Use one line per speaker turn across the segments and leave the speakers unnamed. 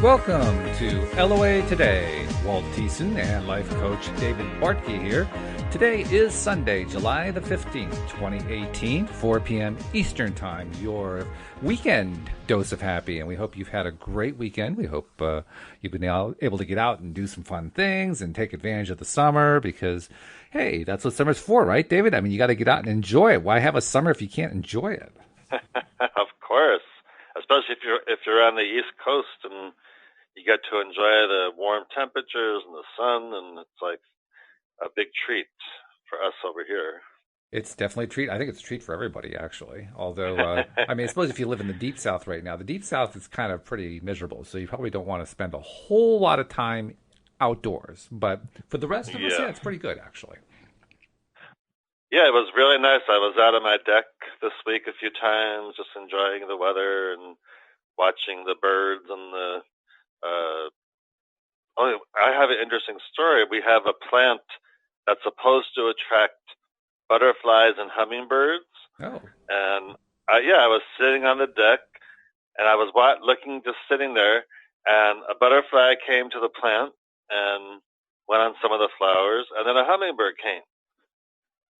Welcome to LOA Today. Walt and life coach David Bartkey here. Today is Sunday, July the 15th, 2018, 4 p.m. Eastern Time, your weekend dose of happy. And we hope you've had a great weekend. We hope you've been able to get out and do some fun things and take advantage of the summer because, hey, that's what summer's for, right, David? I mean, you got to get out and enjoy it. Why have a summer if you can't enjoy it?
Of course, especially if you're on the East Coast and you get to enjoy the warm temperatures and the sun, and it's like a big treat for us over here.
It's definitely a treat. I think it's a treat for everybody, actually. Although, I mean, I suppose if you live in the Deep South right now, the Deep South is kind of pretty miserable, so you probably don't want to spend a whole lot of time outdoors. But for the rest of us, yeah, it's pretty good, actually.
Yeah, it was really nice. I was out on my deck this week a few times, just enjoying the weather and watching the birds and the I have an interesting story. We have a plant that's supposed to attract butterflies and hummingbirds.
Oh.
And I was sitting on the deck, and I was just sitting there, and a butterfly came to the plant and went on some of the flowers, and then a hummingbird came.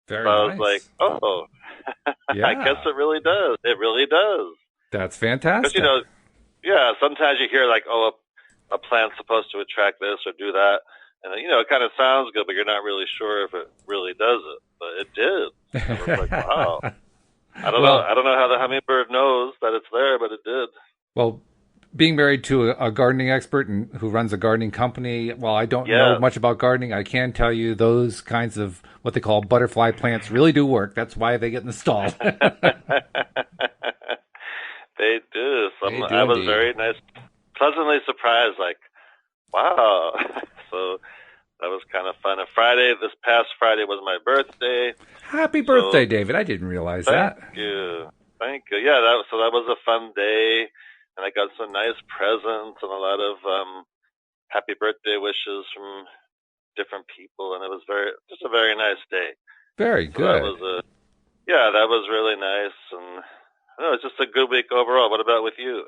Very
so
nice.
I was like, oh,
yeah.
I guess it really does. It really does.
That's fantastic.
Because, sometimes you hear like, oh, a plant's supposed to attract this or do that. And, it kind of sounds good, but you're not really sure if it really does it. But it did. And I was like, wow. I don't know how the hummingbird knows that it's there, but it did.
Well, being married to a gardening expert and who runs a gardening company, while I don't know much about gardening, I can tell you those kinds of what they call butterfly plants really do work. That's why they get installed.
They do. I was very pleasantly surprised, like, wow. So that was kind of fun. This past Friday was my birthday.
Happy birthday, David. I didn't realize that.
Thank you. Yeah, that was a fun day. And I got some nice presents and a lot of happy birthday wishes from different people. And it was just a very nice day.
Very good.
That was really nice. And it's just a good week overall. What about with you?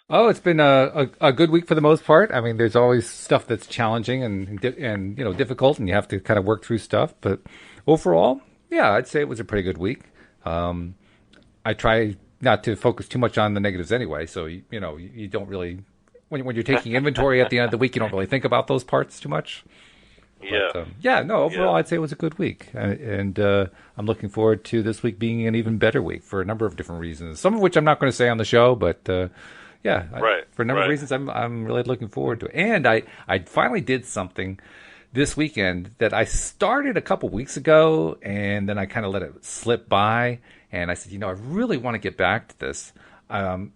Oh, it's been a good week for the most part. I mean, there's always stuff that's challenging and difficult, and you have to kind of work through stuff. But overall, yeah, I'd say it was a pretty good week. I try not to focus too much on the negatives anyway. So you don't really when you're taking inventory at the end of the week, you don't really think about those parts too much.
Yeah.
But, overall, I'd say it was a good week, and I'm looking forward to this week being an even better week for a number of different reasons. Some of which I'm not going to say on the show, but. For a number of reasons, I'm really looking forward to it. And I finally did something this weekend that I started a couple weeks ago, and then I kind of let it slip by. And I said, I really want to get back to this. I'm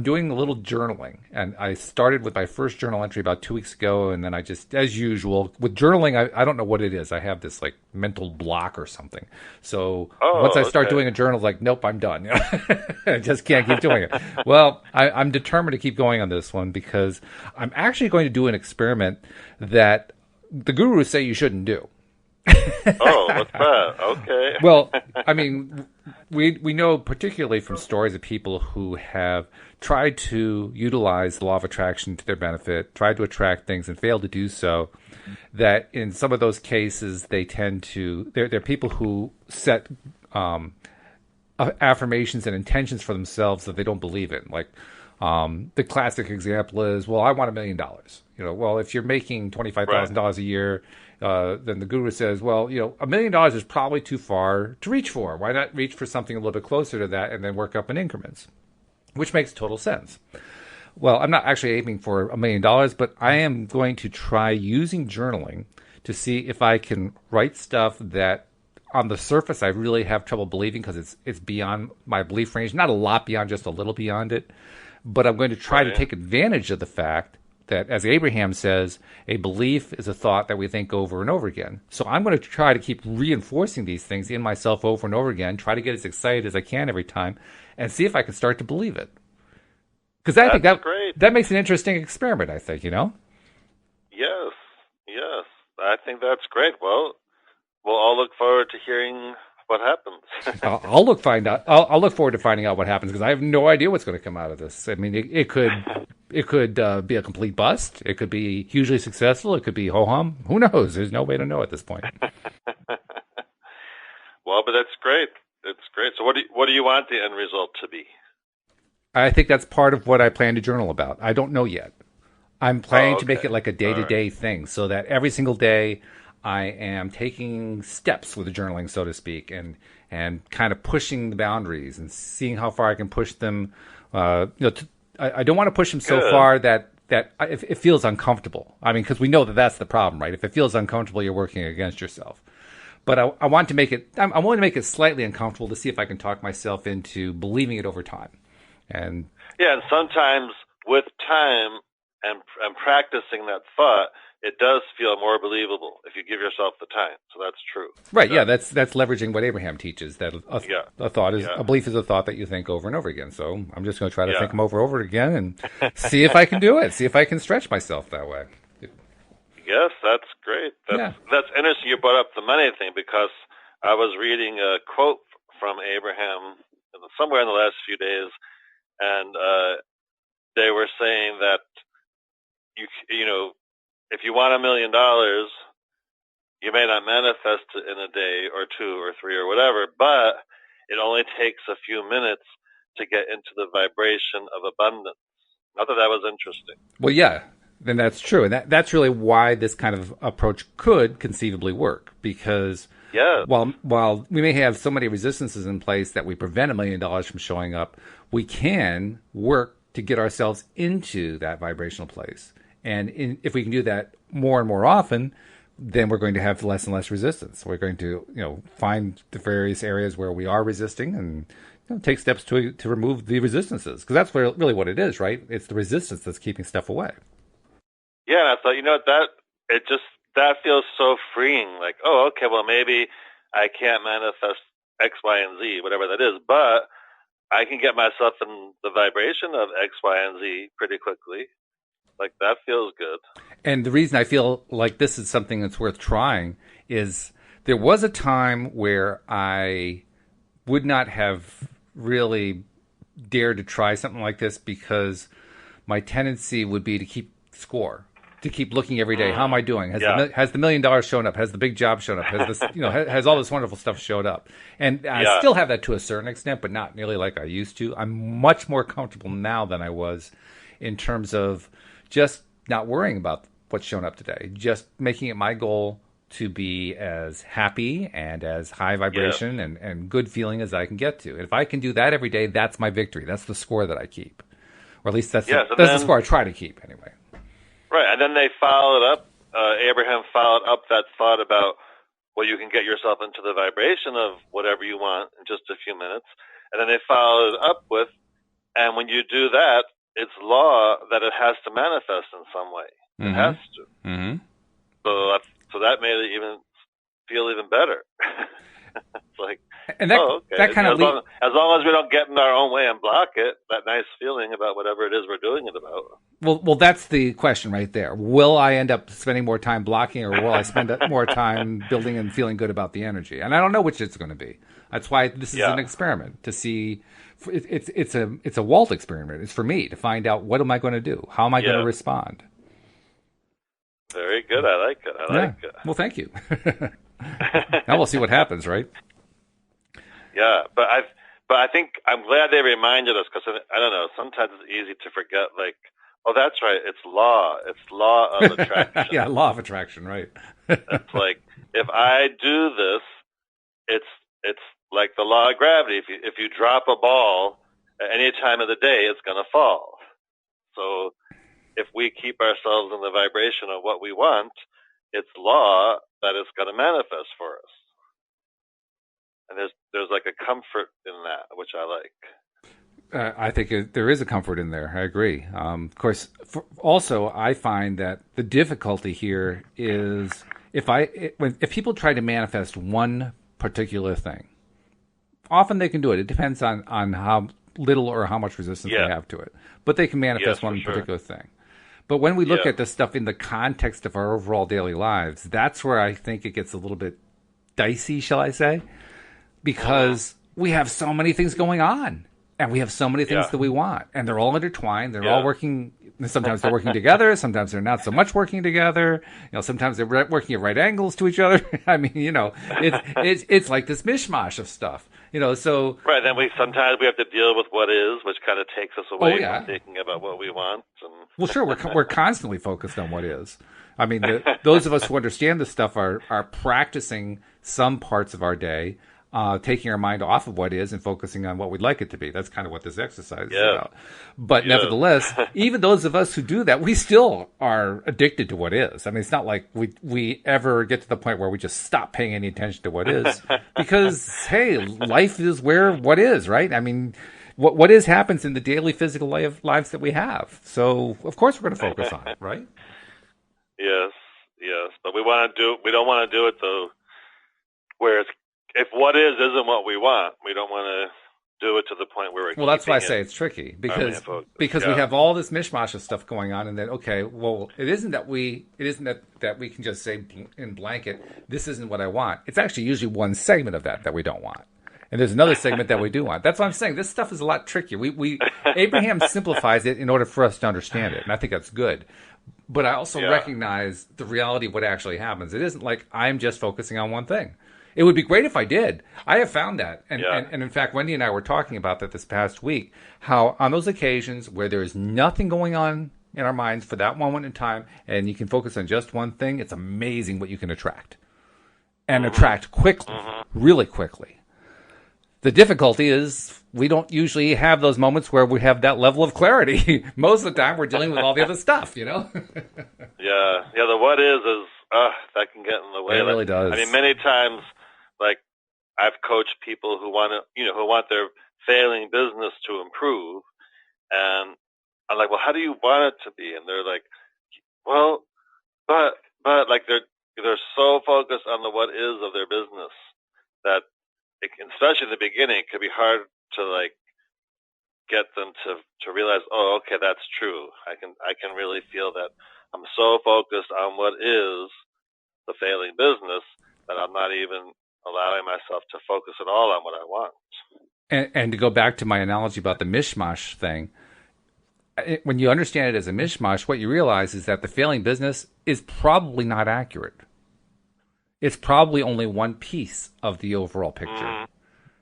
doing a little journaling, and I started with my first journal entry about 2 weeks ago, and then I just, as usual, with journaling, I don't know what it is. I have this like mental block or something. So once I start doing a journal, like, nope, I'm done. I just can't keep doing it. Well, I'm determined to keep going on this one because I'm actually going to do an experiment that the gurus say you shouldn't do.
What's that? Okay.
Well, I mean, we know particularly from stories of people who have tried to utilize the law of attraction to their benefit, tried to attract things and failed to do so, that in some of those cases they tend to, they're people who set affirmations and intentions for themselves that they don't believe in. Like the classic example is, well, I want $1 million. Well, if you're making $25,000 a year, then the guru says, well, $1 million is probably too far to reach for. Why not reach for something a little bit closer to that and then work up in increments? Which makes total sense. Well, I'm not actually aiming for $1 million, but I am going to try using journaling to see if I can write stuff that on the surface I really have trouble believing because it's beyond my belief range. Not a lot beyond, just a little beyond it. But I'm going to try to take advantage of the fact that, as Abraham says, a belief is a thought that we think over and over again. So I'm going to try to keep reinforcing these things in myself over and over again, try to get as excited as I can every time, and see if I can start to believe it. Because I think that makes an interesting experiment, I think,
Yes. I think that's great. Well, we'll all look forward to hearing what happens.
I'll look forward to finding out what happens because I have no idea what's going to come out of this. I mean, it could It could be a complete bust. It could be hugely successful. It could be ho-hum. Who knows? There's no way to know at this point.
Well, but that's great. It's great. So what do you want the end result to be?
I think that's part of what I plan to journal about. I don't know yet. I'm planning to make it like a day-to-day thing, so that every single day I am taking steps with the journaling, so to speak, and kind of pushing the boundaries and seeing how far I can push them. I don't want to push them so far that it feels uncomfortable. I mean, because we know that that's the problem, right? If it feels uncomfortable, you're working against yourself. But I want to make it. I want to make it slightly uncomfortable to see if I can talk myself into believing it over time. And
sometimes with time and practicing that thought, it does feel more believable if you give yourself the time. So that's true.
Right. Yeah. That's leveraging what Abraham teaches. That a thought is a belief is a thought that you think over and over again. So I'm just going to try to think them over again and see if I can do it. See if I can stretch myself that way.
Yes, that's great. That's interesting. You brought up the money thing because I was reading a quote from Abraham somewhere in the last few days, and they were saying that you know. If you want $1 million, you may not manifest it in a day or 2 or 3 or whatever, but it only takes a few minutes to get into the vibration of abundance. I thought that was interesting.
Well, yeah, then that's true. And that's really why this kind of approach could conceivably work, because while we may have so many resistances in place that we prevent $1 million from showing up, we can work to get ourselves into that vibrational place. And if we can do that more and more often, then we're going to have less and less resistance. We're going to, find the various areas where we are resisting and take steps to remove the resistances. Because that's really what it is, right? It's the resistance that's keeping stuff away.
Yeah, and I thought, that feels so freeing. Like, oh, okay, well, maybe I can't manifest X, Y, and Z, whatever that is, but I can get myself in the vibration of X, Y, and Z pretty quickly. Like, that feels good.
And the reason I feel like this is something that's worth trying is there was a time where I would not have really dared to try something like this because my tendency would be to keep score, to keep looking every day. How am I doing? Has the $1 million shown up? Has the big job shown up? Has this, has all this wonderful stuff showed up? And I still have that to a certain extent, but not nearly like I used to. I'm much more comfortable now than I was in terms of just not worrying about what's shown up today, just making it my goal to be as happy and as high vibration and good feeling as I can get to. And if I can do that every day, that's my victory. That's the score that I keep. Or at least that's the score I try to keep anyway.
Right, and then they followed up, Abraham followed up that thought about, well, you can get yourself into the vibration of whatever you want in just a few minutes. And then they followed up with, and when you do that, it's law that it has to manifest in some way. It has to. Mm-hmm. So that made it feel even better. It's like,
and that kind of
as long as we don't get in our own way and block it, that nice feeling about whatever it is we're doing it about.
Well, that's the question right there. Will I end up spending more time blocking, or will I spend more time building and feeling good about the energy? And I don't know which it's going to be. That's why this is an experiment to see. It's a Walt experiment. It's for me to find out, what am I going to do? How am I going to respond?
Very good. I like it. I like it.
Well, thank you. Now we'll see what happens, right?
Yeah, but I think I'm glad they reminded us, because I don't know. Sometimes it's easy to forget. Like, oh, that's right. It's law. It's law of attraction.
Yeah, law of attraction. Right.
It's like, if I do this, it's like the law of gravity. If you drop a ball at any time of the day, it's going to fall. So if we keep ourselves in the vibration of what we want, it's law that it's going to manifest for us. And there's like a comfort in that, which I like.
I think there is a comfort in there. I agree. Of course, also I find that the difficulty here is if people try to manifest one particular thing, often they can do it. It depends on how little or how much resistance they have to it. But they can manifest one particular thing. But when we look at this stuff in the context of our overall daily lives, that's where I think it gets a little bit dicey, shall I say? Because we have so many things going on. And we have so many things that we want, and they're all intertwined. They're all working. Sometimes they're working together. Sometimes they're not so much working together. Sometimes they're working at right angles to each other. I mean, it's like this mishmash of stuff. So
right. Then sometimes we have to deal with what is, which kind of takes us away from thinking about what we want.
Well, sure, we're constantly focused on what is. I mean, those of us who understand this stuff are practicing some parts of our day. Taking our mind off of what is and focusing on what we'd like it to be. That's kind of what this exercise is about. But nevertheless, even those of us who do that, we still are addicted to what is. I mean, it's not like we ever get to the point where we just stop paying any attention to what is. Because, hey, life is where what is, right? I mean, what is happens in the daily physical lives that we have. So, of course, we're going to focus on it, right?
Yes. But we don't want to do it, though, where it's if what is isn't what we want, we don't want to do it to the point where we're
well, that's why I say it's tricky because we have all this mishmash of stuff going on, and then it isn't that we can just say in blanket, this isn't what I want. It's actually usually one segment of that we don't want, and there's another segment that we do want. That's what I'm saying. This stuff is a lot trickier. Abraham simplifies it in order for us to understand it, and I think that's good. But I also recognize the reality of what actually happens. It isn't like I'm just focusing on one thing. It would be great if I did. I have found that. And in fact, Wendy and I were talking about that this past week, how on those occasions where there is nothing going on in our minds for that moment in time, and you can focus on just one thing, it's amazing what you can attract. And attract quickly, really quickly. The difficulty is we don't usually have those moments where we have that level of clarity. Most of the time we're dealing with all the other stuff,
Yeah, the what is that can get in the way.
It really does.
I mean, many times, like, I've coached people who want their failing business to improve, and I'm like, well, how do you want it to be? And they're like, well, but like they're so focused on the what is of their business that, especially in the beginning, it could be hard to like get them to realize, oh, okay, that's true. I can really feel that I'm so focused on what is the failing business that I'm not even allowing myself to focus at all on what I want.
And to go back to my analogy about the mishmash thing, when you understand it as a mishmash, what you realize is that the failing business is probably not accurate. It's probably only one piece of the overall picture.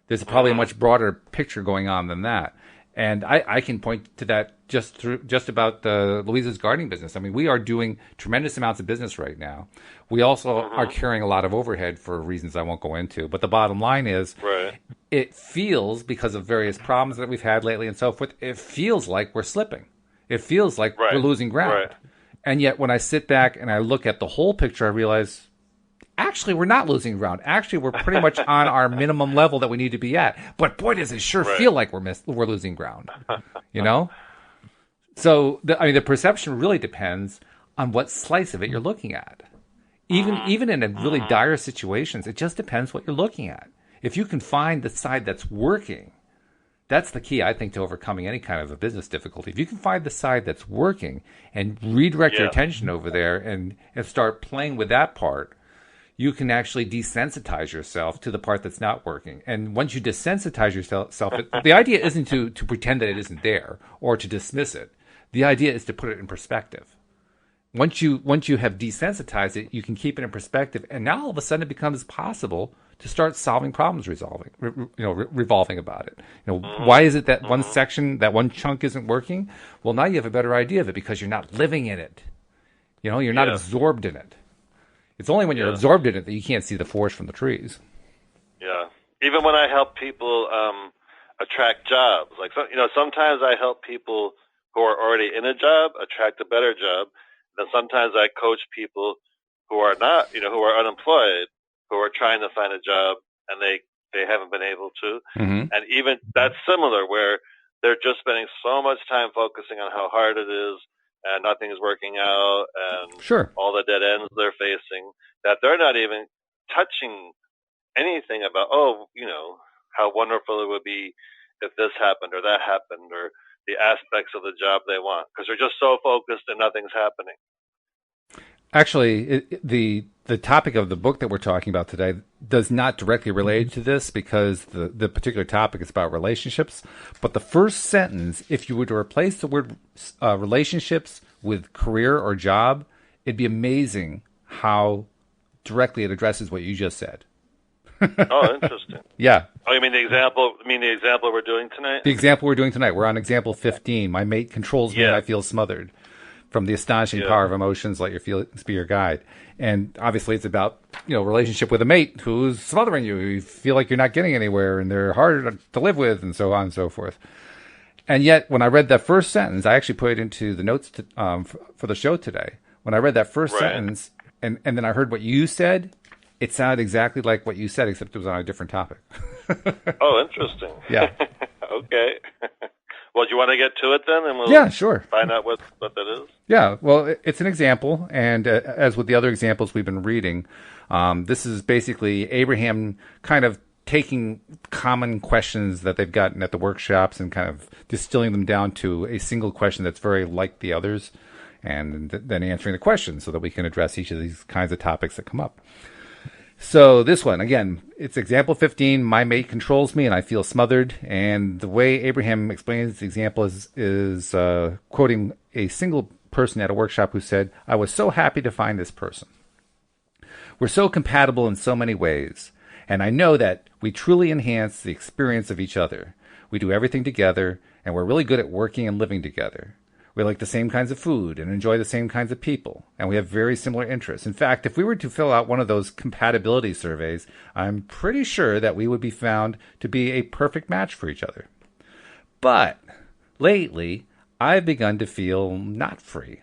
There's probably a much broader picture going on than that. And I can point to that just about Louisa's gardening business. I mean, we are doing tremendous amounts of business right now. We also are carrying a lot of overhead for reasons I won't go into. But the bottom line is, it feels, because of various problems that we've had lately and so forth, it feels like we're slipping. It feels like we're losing ground. And yet when I sit back and I look at the whole picture, I realize, actually, we're not losing ground. Actually, we're pretty much on our minimum level that we need to be at. But boy, does it sure feel like we're losing ground. So, the perception really depends on what slice of it you're looking at. Even in a really dire situations, it just depends what you're looking at. If you can find the side that's working, that's the key, I think, to overcoming any kind of a business difficulty. If you can find the side that's working and redirect your attention over there and start playing with that part, you can actually desensitize yourself to the part that's not working. And once you desensitize yourself, the idea isn't to pretend that it isn't there or to dismiss it. The idea is to put it in perspective. Once you have desensitized it, you can keep it in perspective, and now all of a sudden it becomes possible to start solving problems, revolving about it. Why is it that one section, that one chunk isn't working? Well, now you have a better idea of it because you're not living in it. You're not absorbed in it. It's only when you're absorbed in it that you can't see the forest from the trees.
Yeah. Even when I help people attract jobs, like sometimes I help people who are already in a job attract a better job. Then sometimes I coach people who are not, who are unemployed, who are trying to find a job and they haven't been able to. And even that's similar, where they're just spending so much time focusing on how hard it is and nothing is working out and all the dead ends they're facing, that they're not even touching anything about, how wonderful it would be if this happened or that happened, or the aspects of the job they want, because they're just so focused and nothing's happening.
Actually, the topic of the book that we're talking about today does not directly relate to this because the particular topic is about relationships. But the first sentence, if you were to replace the word relationships with career or job, it'd be amazing how directly it addresses what you just said.
Oh, interesting.
Yeah.
Oh, you mean the example? The example we're doing tonight?
The example we're doing tonight. We're on example 15. My mate controls me and I feel smothered. From the astonishing power of emotions, let your feelings be your guide. And obviously it's about, relationship with a mate who's smothering you. You feel like you're not getting anywhere and they're hard to live with and so on and so forth. And yet when I read that first sentence, I actually put it into the notes for the show today. When I read that first sentence and then I heard what you said, it sounded exactly like what you said, except it was on a different topic.
Oh, interesting.
Yeah.
Okay. Well, do you want to get to it then, and
sure.
Find out what that is?
Yeah, well, it's an example, and as with the other examples we've been reading, this is basically Abraham kind of taking common questions that they've gotten at the workshops and kind of distilling them down to a single question that's very like the others, and then answering the question so that we can address each of these kinds of topics that come up. So this one, again, it's example 15, my mate controls me and I feel smothered. And the way Abraham explains the example is quoting a single person at a workshop who said, I was so happy to find this person. We're so compatible in so many ways. And I know that we truly enhance the experience of each other. We do everything together and we're really good at working and living together. We like the same kinds of food and enjoy the same kinds of people, and we have very similar interests. In fact, if we were to fill out one of those compatibility surveys, I'm pretty sure that we would be found to be a perfect match for each other. But lately, I've begun to feel not free.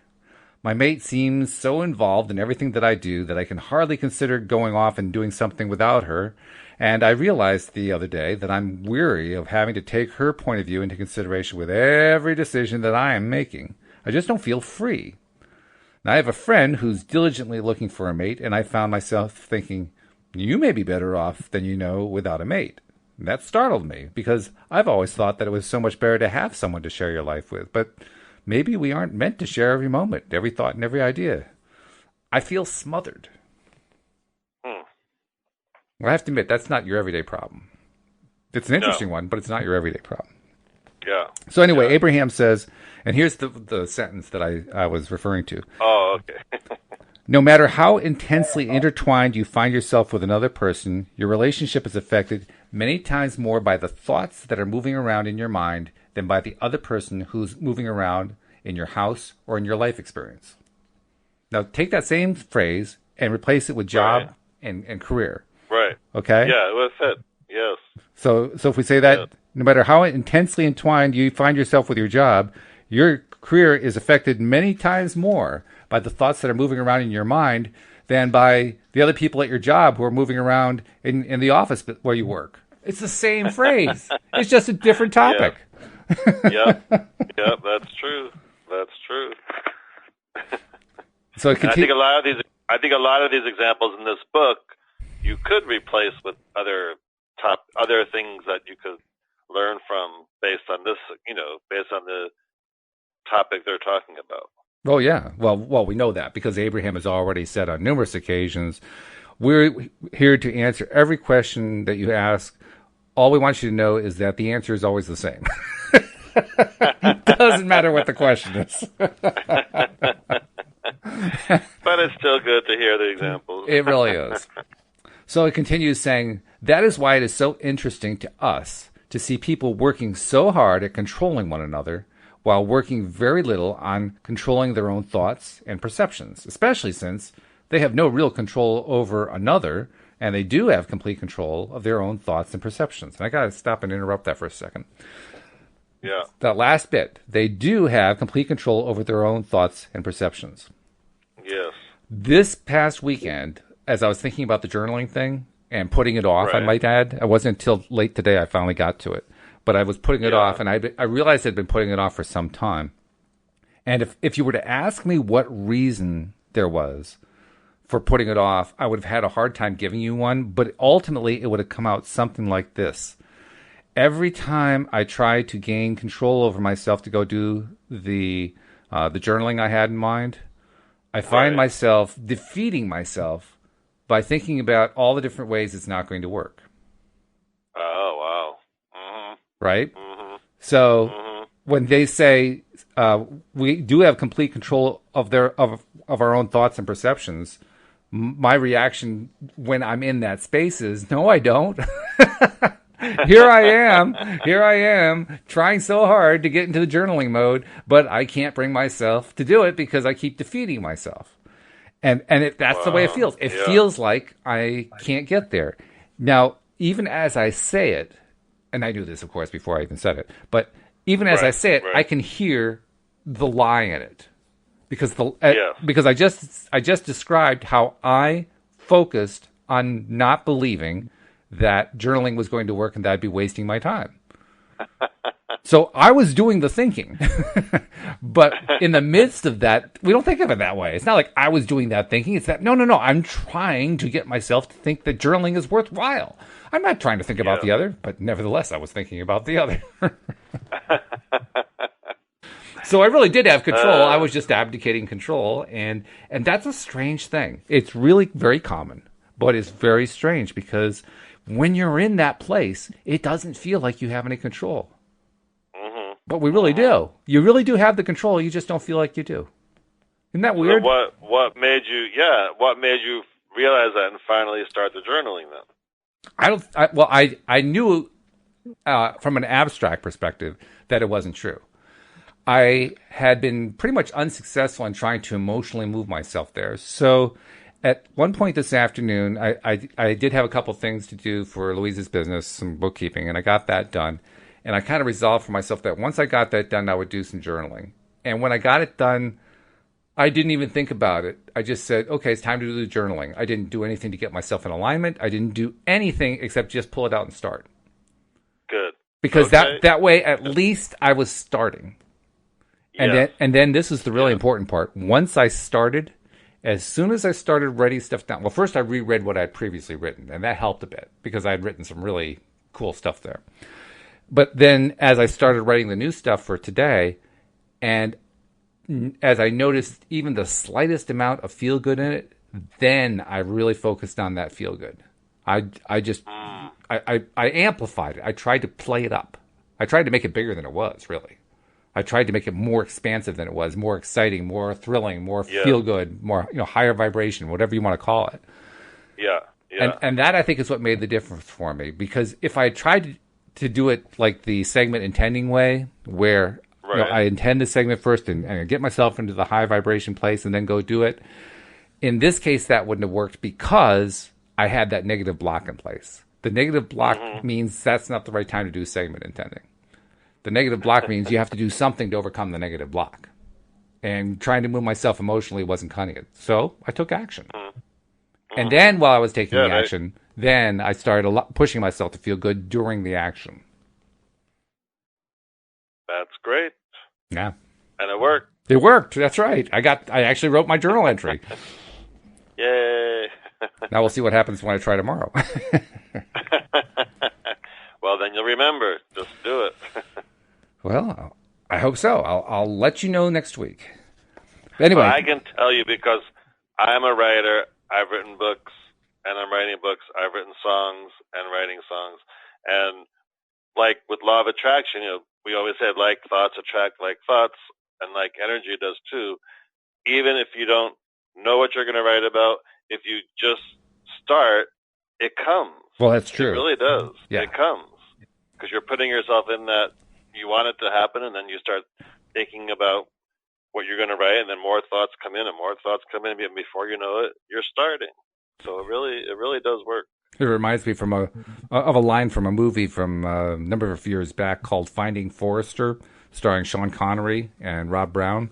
My mate seems so involved in everything that I do that I can hardly consider going off and doing something without her. And I realized the other day that I'm weary of having to take her point of view into consideration with every decision that I am making. I just don't feel free. Now, I have a friend who's diligently looking for a mate, and I found myself thinking, you may be better off than you know without a mate. And that startled me, because I've always thought that it was so much better to have someone to share your life with. But maybe we aren't meant to share every moment, every thought, and every idea. I feel smothered. Well, I have to admit, that's not your everyday problem. It's an interesting one, but it's not your everyday problem.
Yeah.
So anyway, Abraham says, and here's the sentence that I was referring to.
Oh, okay.
No matter how intensely intertwined you find yourself with another person, your relationship is affected many times more by the thoughts that are moving around in your mind than by the other person who's moving around in your house or in your life experience. Now, take that same phrase and replace it with job and career.
Right.
Okay?
Yeah, it fit. Yes.
So if we say that, no matter how intensely entwined you find yourself with your job, your career is affected many times more by the thoughts that are moving around in your mind than by the other people at your job who are moving around in the office where you work. It's the same phrase. It's just a different topic.
Yep. Yep, that's true. That's true.
So
I think a lot of these examples in this book you could replace with other things that you could learn from based on this, based on the topic they're talking about.
Oh, yeah. Well, we know that because Abraham has already said on numerous occasions, we're here to answer every question that you ask. All we want you to know is that the answer is always the same. Doesn't matter what the question is.
But it's still good to hear the examples.
It really is. So it continues saying, that is why it is so interesting to us to see people working so hard at controlling one another while working very little on controlling their own thoughts and perceptions, especially since they have no real control over another, and they do have complete control of their own thoughts and perceptions. And I got to stop and interrupt that for a second.
Yeah.
That last bit, they do have complete control over their own thoughts and perceptions.
Yes.
This past weekend, as I was thinking about the journaling thing and putting it off, I might add, it wasn't until late today I finally got to it. But I was putting it off, and I realized I'd been putting it off for some time. And if you were to ask me what reason there was for putting it off, I would have had a hard time giving you one, but ultimately it would have come out something like this. Every time I tried to gain control over myself to go do the journaling I had in mind, I find myself defeating myself by thinking about all the different ways it's not going to work.
Oh, wow. Mm-hmm.
Right?
Mm-hmm.
So when they say we do have complete control of our own thoughts and perceptions, my reaction when I'm in that space is, no, I don't. Here I am trying so hard to get into the journaling mode, but I can't bring myself to do it because I keep defeating myself. And that's the way it feels. It feels like I can't get there. Now, even as I say it, and I knew this, of course, before I even said it, but even as I say it, I can hear the lie in it. Because because I just described how I focused on not believing that journaling was going to work and that I'd be wasting my time. So I was doing the thinking. But in the midst of that, we don't think of it that way. It's not like I was doing that thinking. It's that, no, I'm trying to get myself to think that journaling is worthwhile. I'm not trying to think about the other, but nevertheless, I was thinking about the other. So I really did have control. I was just abdicating control. And that's a strange thing. It's really very common, but it's very strange because when you're in that place, it doesn't feel like you have any control. Mm-hmm. But we really do. You really do have the control. You just don't feel like you do. Isn't that weird?
So what made you realize that and finally start the journaling then?
I knew from an abstract perspective that it wasn't true. I had been pretty much unsuccessful in trying to emotionally move myself there. So at one point this afternoon, I did have a couple things to do for Louise's business, some bookkeeping, and I got that done. And I kind of resolved for myself that once I got that done, I would do some journaling. And when I got it done, I didn't even think about it. I just said, okay, it's time to do the journaling. I didn't do anything to get myself in alignment. I didn't do anything except just pull it out and start.
Good.
Because that way, at least I was starting. And then this is the really important part. Once I started, as soon as I started writing stuff down, well, first I reread what I had previously written, and that helped a bit because I had written some really cool stuff there. But then as I started writing the new stuff for today, and as I noticed even the slightest amount of feel good in it, then I really focused on that feel good. I amplified it. I tried to play it up. I tried to make it bigger than it was, really. I tried to make it more expansive than it was, more exciting, more thrilling, more feel good, more higher vibration, whatever you want to call it.
Yeah.
And that I think is what made the difference for me, because if I tried to do it like the segment intending way, where I intend the segment first and get myself into the high vibration place and then go do it, in this case that wouldn't have worked because I had that negative block in place. The negative block means that's not the right time to do segment intending. The negative block means you have to do something to overcome the negative block. And trying to move myself emotionally wasn't cutting it. So I took action. And then while I was taking the action, then I started pushing myself to feel good during the action.
That's great.
Yeah.
And it worked.
It worked. That's right. I actually wrote my journal entry.
Yay.
Now we'll see what happens when I try tomorrow.
Well, then you'll remember. Just do it.
Well, I hope so. I'll let you know next week. Anyway.
Well, I can tell you because I'm a writer. I've written books, and I'm writing books. I've written songs and writing songs. And like with law of attraction, we always said like thoughts attract like thoughts, and like energy does too. Even if you don't know what you're going to write about, if you just start, it comes.
Well, that's true.
It really does.
Yeah.
It comes. Because you're putting yourself in that you want it to happen, and then you start thinking about what you're going to write, and then more thoughts come in, and more thoughts come in, and before you know it, you're starting. So it really does work.
It reminds me of a line from a movie from a number of years back called Finding Forrester, starring Sean Connery and Rob Brown,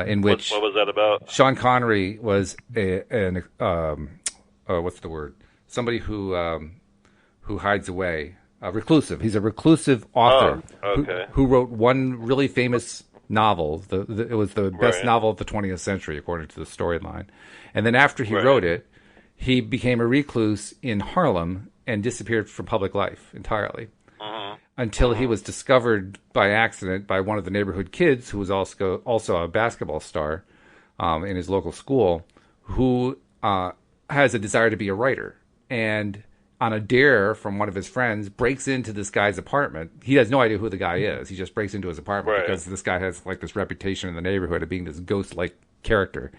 in which
what was that about?
Sean Connery was what's the word? Somebody who hides away. Reclusive. He's a reclusive author who wrote one really famous novel. It was the best novel of the 20th century, according to the storyline. And then after he wrote it, he became a recluse in Harlem and disappeared from public life entirely. Until he was discovered by accident by one of the neighborhood kids, who was also a basketball star, in his local school who has a desire to be a writer. And on a dare from one of his friends, breaks into this guy's apartment. He has no idea who the guy is. He just breaks into his apartment because this guy has like this reputation in the neighborhood of being this ghost-like character.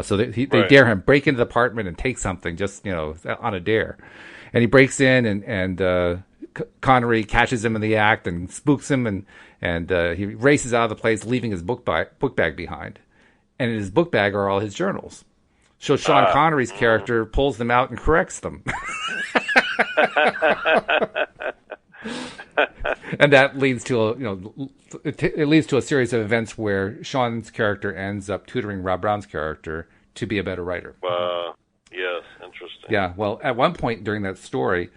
So they dare him break into the apartment and take something just on a dare. And he breaks in and Connery catches him in the act and spooks him and he races out of the place, leaving his book bag behind. And in his book bag are all his journals. So Sean Connery's character pulls them out and corrects them. And that leads to it leads to a series of events where Sean's character ends up tutoring Rob Brown's character to be a better writer.
Yes, interesting.
Yeah, well, at one point during that story,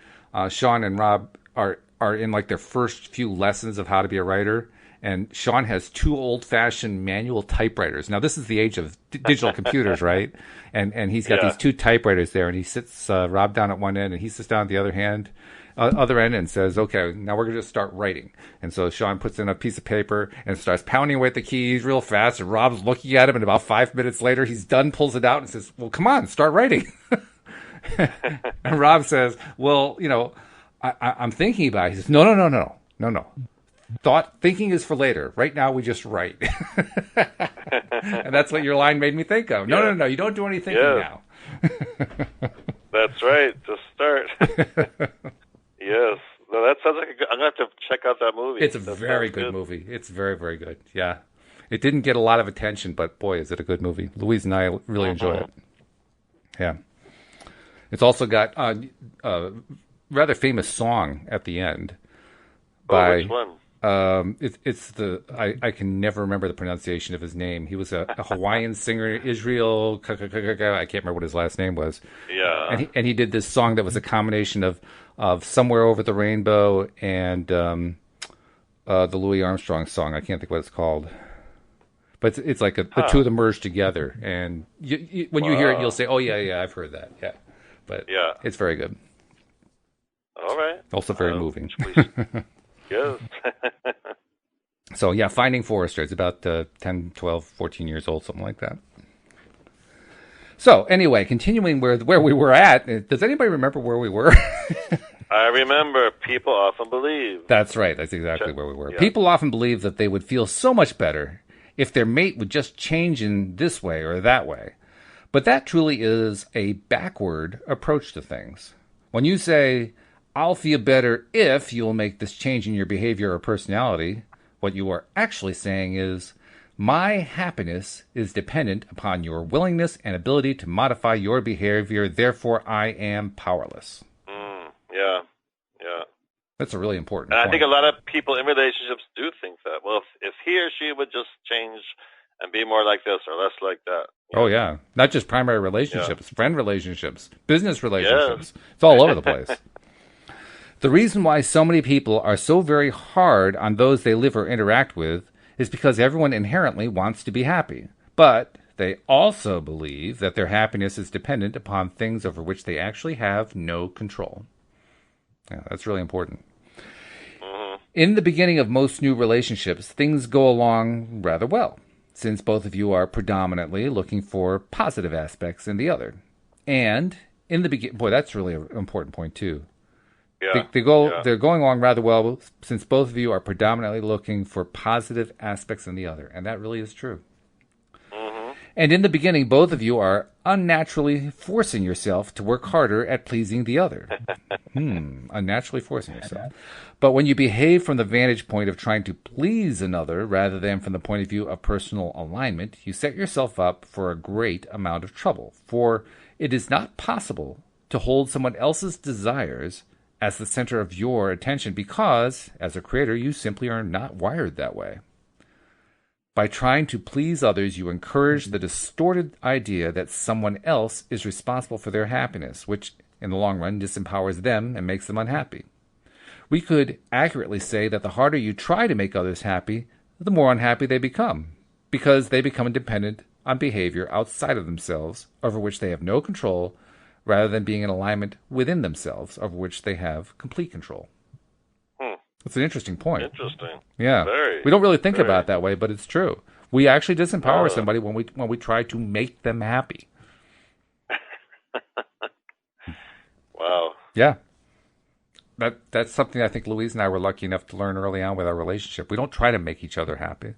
Sean and Rob are in like their first few lessons of how to be a writer, and Sean has 2 old-fashioned manual typewriters. Now, this is the age of digital computers, right? And he's got these 2 typewriters there, and he sits Rob down at one end, and he sits down at the other end and says, okay, now we're going to just start writing. And so Sean puts in a piece of paper and starts pounding away at the keys real fast, and Rob's looking at him, and about 5 minutes later, he's done, pulls it out, and says, well, come on, start writing. And Rob says, well, I'm thinking about it. He says, no. Thinking is for later. Right now, we just write. And that's what your line made me think of. No, you don't do any thinking now.
That's right. Just start. Yes. No, that sounds like I'm going to have to check out that movie.
It's a very good movie. It's very, very good. Yeah. It didn't get a lot of attention, but boy, is it a good movie. Louise and I really enjoy it. Yeah. It's also got a rather famous song at the end.
Which one?
It's I can never remember the pronunciation of his name. He was a Hawaiian singer, Israel. I can't remember what his last name was.
Yeah.
And he did this song that was a combination of Somewhere Over the Rainbow and the Louis Armstrong song. I can't think what it's called. But it's like the 2 of them merged together. And when you hear it, you'll say, "Oh yeah, I've heard that." Yeah. But it's very good.
All right.
Also very moving.
Yes.
So, yeah, Finding Forrester. It's about 10, 12, 14 years old, something like that. So, anyway, continuing where we were at, does anybody remember where we were?
I remember people often believe.
That's right. That's exactly where we were. Yeah. People often believe that they would feel so much better if their mate would just change in this way or that way. But that truly is a backward approach to things. When you say, I'll feel better if you'll make this change in your behavior or personality, what you are actually saying is, my happiness is dependent upon your willingness and ability to modify your behavior, therefore I am powerless.
Yeah.
That's a really important
point.
And
I think a lot of people in relationships do think that. Well, if he or she would just change and be more like this or less like that.
Oh, yeah. Not just primary relationships, friend relationships, business relationships. It's all over the place. The reason why so many people are so very hard on those they live or interact with is because everyone inherently wants to be happy. But they also believe that their happiness is dependent upon things over which they actually have no control. Yeah, that's really important. In the beginning of most new relationships, things go along rather well, since both of you are predominantly looking for positive aspects in the other. And in the beginning, boy, that's really an important point too.
Yeah.
They're going along rather well since both of you are predominantly looking for positive aspects in the other, and that really is true. And in the beginning, both of you are unnaturally forcing yourself to work harder at pleasing the other. Unnaturally forcing yourself. But when you behave from the vantage point of trying to please another rather than from the point of view of personal alignment, you set yourself up for a great amount of trouble. For it is not possible to hold someone else's desires as the center of your attention because, as a creator, you simply are not wired that way. By trying to please others, you encourage the distorted idea that someone else is responsible for their happiness, which, in the long run, disempowers them and makes them unhappy. We could accurately say that the harder you try to make others happy, the more unhappy they become, because they become dependent on behavior outside of themselves, over which they have no control, rather than being in alignment within themselves, over which they have complete control. That's an interesting point.
Interesting.
Yeah. We don't really think about it that way, but it's true. We actually disempower somebody when we try to make them happy.
Wow.
Yeah. That's something I think Louise and I were lucky enough to learn early on with our relationship. We don't try to make each other happy.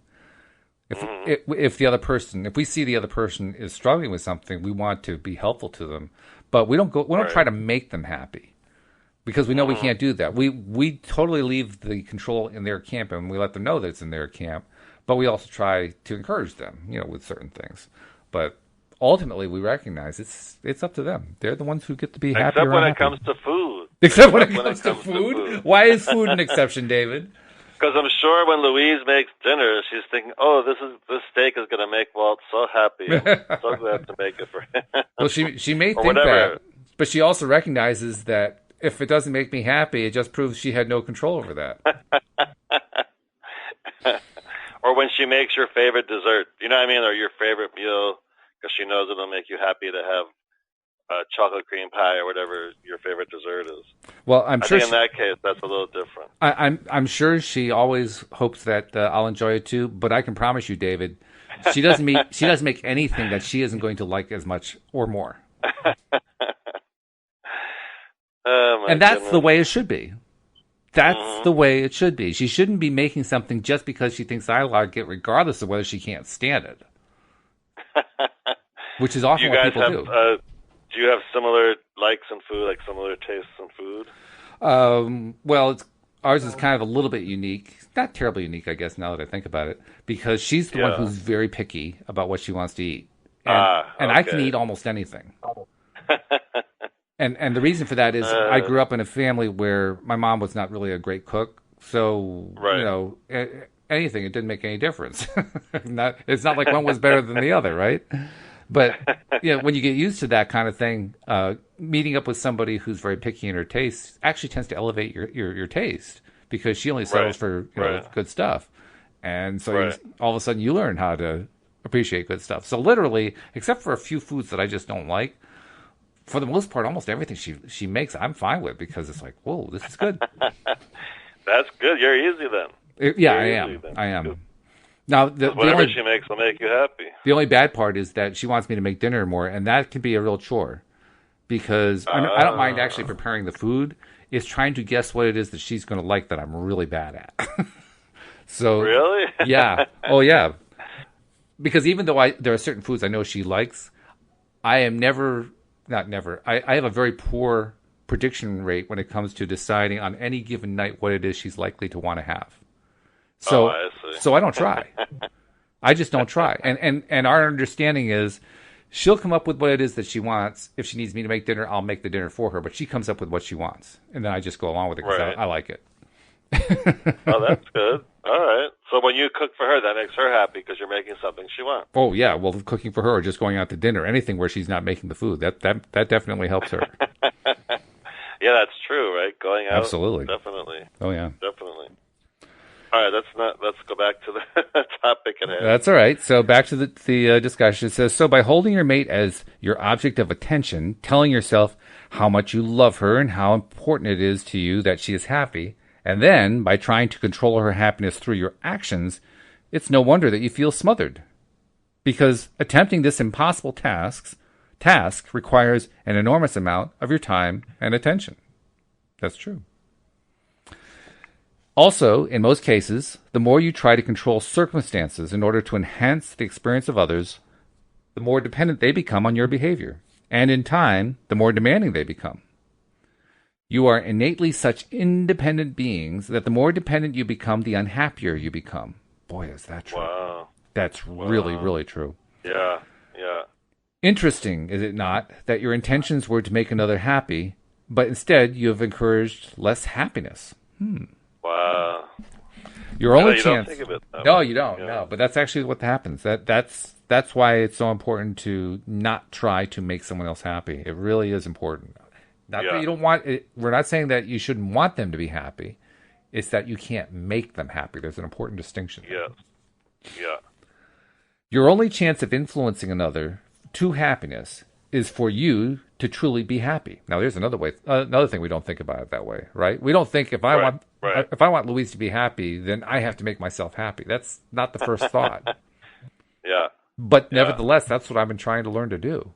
If the other person, if we see the other person is struggling with something, we want to be helpful to them, but we don't try to make them happy, because we know we can't do that. We totally leave the control in their camp, and we let them know that it's in their camp, but we also try to encourage them, with certain things. But ultimately, we recognize it's up to them. They're the ones who get to be happy.
Except when it comes to food.
Except when it comes to food? Why is food an exception, David?
Because I'm sure when Louise makes dinner, she's thinking, "Oh, this steak is going to make Walt so happy. I'm so glad to make it for him." Well,
she may think that, but she also recognizes that if it doesn't make me happy, it just proves she had no control over that.
Or when she makes your favorite dessert, you know what I mean, or your favorite meal, because she knows it'll make you happy to have chocolate cream pie or whatever your favorite dessert is.
Well, I think
in that case that's a little different.
I'm sure she always hopes that I'll enjoy it too. But I can promise you, David, she doesn't make anything that she isn't going to like as much or more. And that's the way it should be. That's the way it should be. She shouldn't be making something just because she thinks I like it, regardless of whether she can't stand it. Which is often what people do.
Do you have similar likes in food, like similar tastes in food?
Well, ours is kind of a little bit unique. Not terribly unique, I guess, now that I think about it. Because she's the one who's very picky about what she wants to eat. And I can eat almost anything. And the reason for that is I grew up in a family where my mom was not really a great cook. So, anything, it didn't make any difference. It's not like one was better than the other, right? But when you get used to that kind of thing, meeting up with somebody who's very picky in her taste actually tends to elevate your taste, because she only settles for good stuff. And so all of a sudden you learn how to appreciate good stuff. So literally, except for a few foods that I just don't like, for the most part, almost everything she makes, I'm fine with, because it's like, whoa, this is good.
That's good. You're easy then.
I am. Good. Now,
whatever she makes will make you happy.
The only bad part is that she wants me to make dinner more, and that can be a real chore, because I don't mind actually preparing the food. It's trying to guess what it is that she's going to like that I'm really bad at. So
really?
Yeah. Oh, yeah. Because even though there are certain foods I know she likes, I am I have a very poor prediction rate when it comes to deciding on any given night what it is she's likely to want to have. So, so I don't try. I just don't try. And our understanding is she'll come up with what it is that she wants. If she needs me to make dinner, I'll make the dinner for her. But she comes up with what she wants. And then I just go along with it because I like it.
Oh, that's good. All right. So when you cook for her, that makes her happy because you're making something she wants.
Oh, yeah. Well, cooking for her or just going out to dinner, anything where she's not making the food, that definitely helps her.
Yeah, that's true, right? Going out.
Absolutely.
Definitely.
Oh, yeah.
Definitely. All right, let's go back to the topic at hand.
That's all right. So back to the discussion. It says, so by holding your mate as your object of attention, telling yourself how much you love her and how important it is to you that she is happy, and then by trying to control her happiness through your actions, it's no wonder that you feel smothered. Because attempting this impossible task requires an enormous amount of your time and attention. That's true. Also, in most cases, the more you try to control circumstances in order to enhance the experience of others, the more dependent they become on your behavior. And in time, the more demanding they become. You are innately such independent beings that the more dependent you become, the unhappier you become. Boy, is that true.
Wow.
That's really, really true.
Yeah.
Interesting, is it not, that your intentions were to make another happy, but instead you have encouraged less happiness.
Wow.
Your only
you
chance.
Don't think of it that
no,
way.
You don't. Yeah. No, but that's actually what happens. That's why it's so important to not try to make someone else happy. It really is important. Not that you don't want it. We're not saying that you shouldn't want them to be happy. It's that you can't make them happy. There's an important distinction.
Yeah.
Your only chance of influencing another to happiness is for you to truly be happy. Now, there's another thing we don't think about it that way, right? We don't think if I want Louise to be happy, then I have to make myself happy. That's not the first thought.
Yeah.
But
Yeah.
nevertheless, that's what I've been trying to learn to do.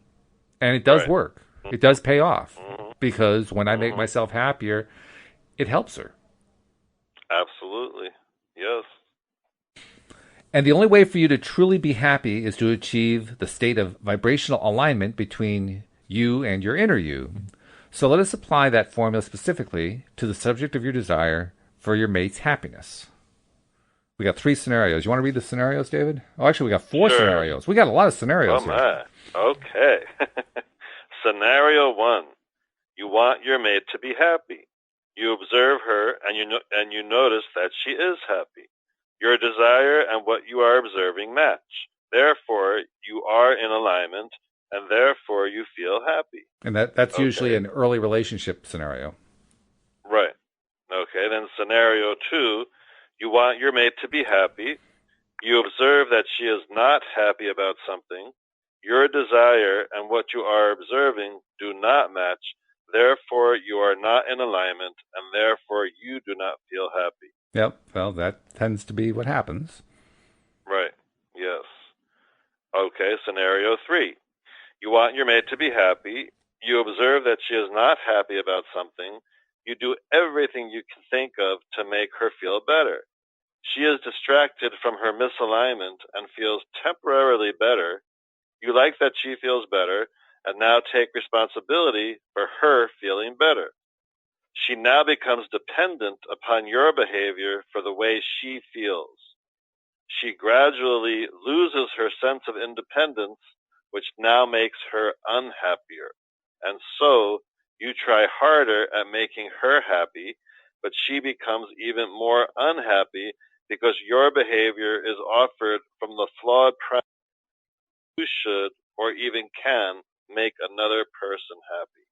And it does
Right.
work. It does pay off.
Mm-hmm.
Because when I make
Mm-hmm.
myself happier, it helps her.
Absolutely. Yes.
And the only way for you to truly be happy is to achieve the state of vibrational alignment between you and your inner you. So let us apply that formula specifically to the subject of your desire for your mate's happiness. We got 3 scenarios. You want to read the scenarios, David? Oh, actually, we got 4
Sure.
scenarios. We got a lot of scenarios
Oh,
here.
my. Okay. Scenario 1. You want your mate to be happy. You observe her and you notice that she is happy. Your desire and what you are observing match. Therefore, you are in alignment, and therefore you feel happy.
And that's usually an early relationship scenario.
Right. Okay, then scenario 2, you want your mate to be happy. You observe that she is not happy about something. Your desire and what you are observing do not match. Therefore, you are not in alignment, and therefore you do not feel happy.
Yep. Well, that tends to be what happens.
Right. Yes. Okay, scenario 3. You want your mate to be happy. You observe that she is not happy about something. You do everything you can think of to make her feel better. She is distracted from her misalignment and feels temporarily better. You like that she feels better and now take responsibility for her feeling better. She now becomes dependent upon your behavior for the way she feels. She gradually loses her sense of independence, which now makes her unhappier. And so you try harder at making her happy, but she becomes even more unhappy because your behavior is offered from the flawed premise you should or even can make another person happy.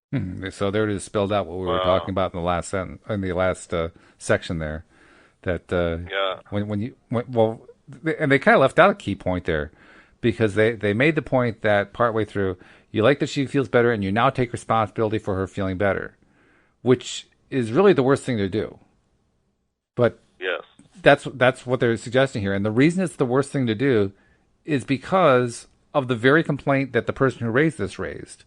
So there it is, spelled out what we were talking about in the last sentence, in the last section there. That and they kind of left out a key point there, because they made the point that partway through, you like that she feels better, and you now take responsibility for her feeling better, which is really the worst thing to do. But
yes,
that's what they're suggesting here, and the reason it's the worst thing to do is because of the very complaint that the person who raised this raised.